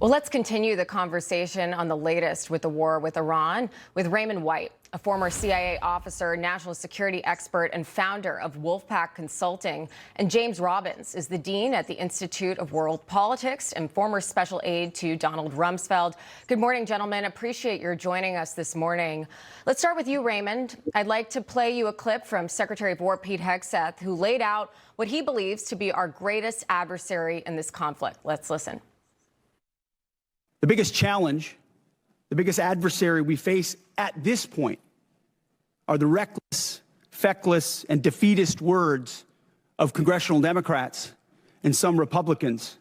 Well, let's continue the conversation on the latest with the war with Iran with Raymond White, a former CIA officer, national security expert, and founder of Wolfpack Consulting. And James Robbins is the dean at the Institute of World Politics and former special aide to Donald Rumsfeld. Good morning, gentlemen. Appreciate your joining us this morning. Let's start with you, Raymond. I'd like to play you a clip from Secretary of War Pete Hegseth, who laid out what he believes to be our greatest adversary in this conflict. Let's listen. The biggest challenge, the biggest adversary we face at this point are the reckless, feckless, and defeatist words of congressional Democrats and some Republicans.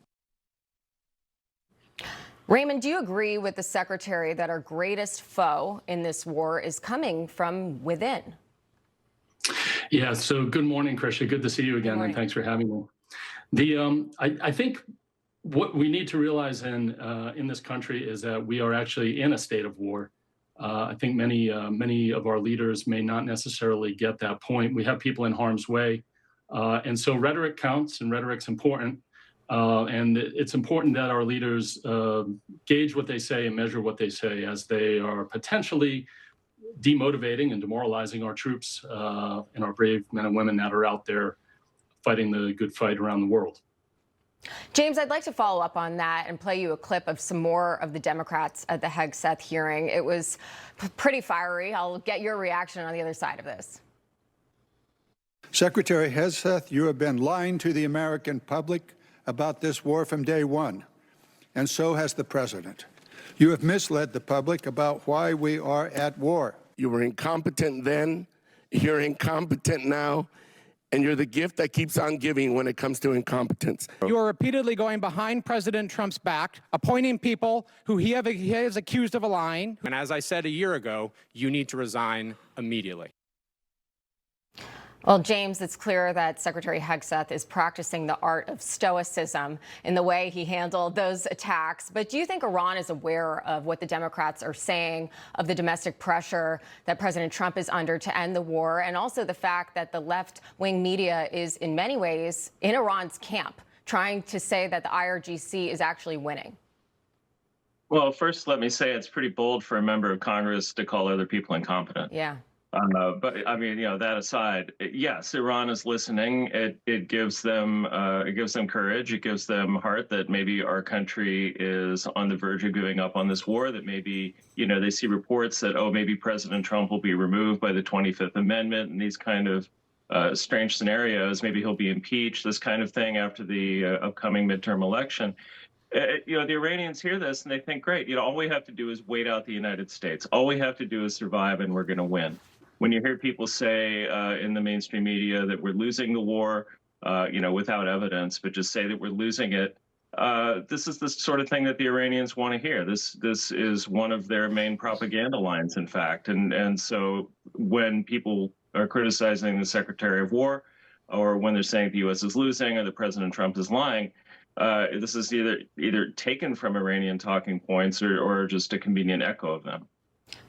Raymond, do you agree with the Secretary that our greatest foe in this war is coming from within? Yeah, so good morning, Krisha. Good to see you again, and thanks for having me. I think what we need to realize in this country is that we are actually in a state of war. I think many of our leaders may not necessarily get that point. We have people in harm's way, and so rhetoric counts, and rhetoric's important. And it's important that our leaders gauge what they say and measure what they say, as they are potentially demotivating and demoralizing our troops and our brave men and women that are out there fighting the good fight around the world. James, I'd like to follow up on that and play you a clip of some more of the Democrats at the Hegseth hearing. It was pretty fiery. I'll get your reaction on the other side of this. Secretary Hegseth, you have been lying to the American public about this war from day one, and so has the president. You have misled the public about why we are at war. You were incompetent then, you're incompetent now, and you're the gift that keeps on giving when it comes to incompetence. You are repeatedly going behind President Trump's back, appointing people who he has accused of lying. And as I said a year ago, you need to resign immediately. Well, James, it's clear that Secretary Hegseth is practicing the art of stoicism in the way he handled those attacks. But do you think Iran is aware of what the Democrats are saying, of the domestic pressure that President Trump is under to end the war, and also the fact that the left-wing media is in many ways in Iran's camp, trying to say that the IRGC is actually winning? Well, first, let me say it's pretty bold for a member of Congress to call other people incompetent. Yeah. But I mean, that aside, yes, Iran is listening. It gives them courage. It gives them heart that maybe our country is on the verge of giving up on this war. That maybe they see reports that maybe President Trump will be removed by the 25th Amendment and these kind of strange scenarios. Maybe he'll be impeached. This kind of thing after the upcoming midterm election. The Iranians hear this and they think, great. All we have to do is wait out the United States. All we have to do is survive, and we're going to win. When you hear people say in the mainstream media that we're losing the war, without evidence, but just say that we're losing it, this is the sort of thing that the Iranians want to hear. This is one of their main propaganda lines, in fact. And so when people are criticizing the Secretary of War, or when they're saying the U.S. is losing or that President Trump is lying, this is either taken from Iranian talking points or just a convenient echo of them.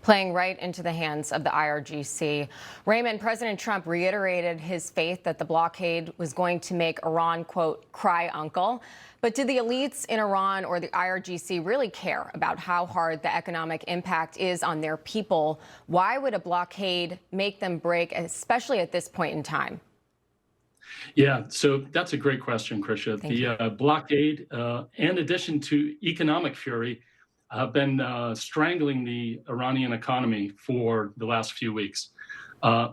Playing right into the hands of the IRGC. Raymond, President Trump reiterated his faith that the blockade was going to make Iran, quote, cry uncle. But do the elites in Iran or the IRGC really care about how hard the economic impact is on their people? Why would a blockade make them break, especially at this point in time? Yeah, so that's a great question, Krisha. The blockade, in addition to economic fury, have been strangling the Iranian economy for the last few weeks.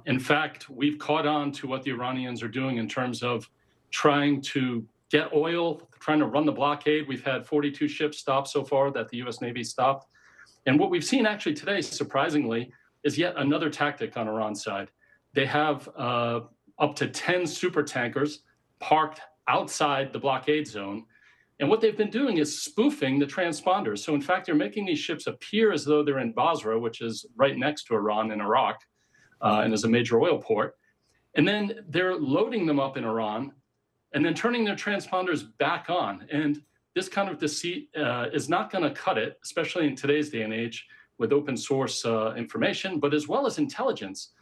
In fact, we've caught on to what the Iranians are doing in terms of trying to get oil, trying to run the blockade. We've had 42 ships stopped so far that the U.S. Navy stopped. And what we've seen actually today, surprisingly, is yet another tactic on Iran's side. They have up to 10 super tankers parked outside the blockade zone. And what they've been doing is spoofing the transponders. So in fact, they're making these ships appear as though they're in Basra, which is right next to Iran in Iraq, and is a major oil port. And then they're loading them up in Iran and then turning their transponders back on. And this kind of deceit is not going to cut it, especially in today's day and age with open source information, but as well as intelligence.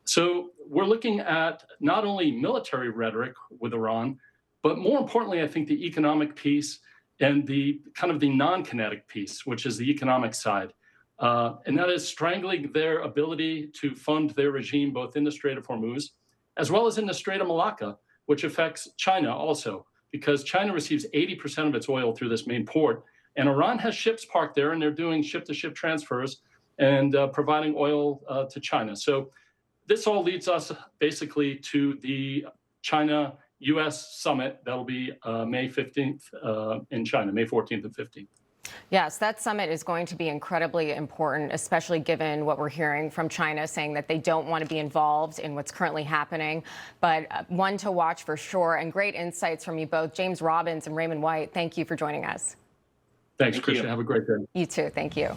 So we're looking at not only military rhetoric with Iran, but more importantly, I think the economic piece and the kind of the non-kinetic piece, which is the economic side. And that is strangling their ability to fund their regime, both in the Strait of Hormuz, as well as in the Strait of Malacca, which affects China also, because China receives 80% of its oil through this main port. And Iran has ships parked there, and they're doing ship-to-ship transfers and providing oil to China. So this all leads us basically to the China-U.S. summit that'll be May 15th in China, May 14th and 15th. Yes, that summit is going to be incredibly important, especially given what we're hearing from China saying that they don't want to be involved in what's currently happening. But one to watch for sure, and great insights from you both. James Robbins and Raymond White, thank you for joining us. Thanks, Christian. Have a great day. You too. Thank you.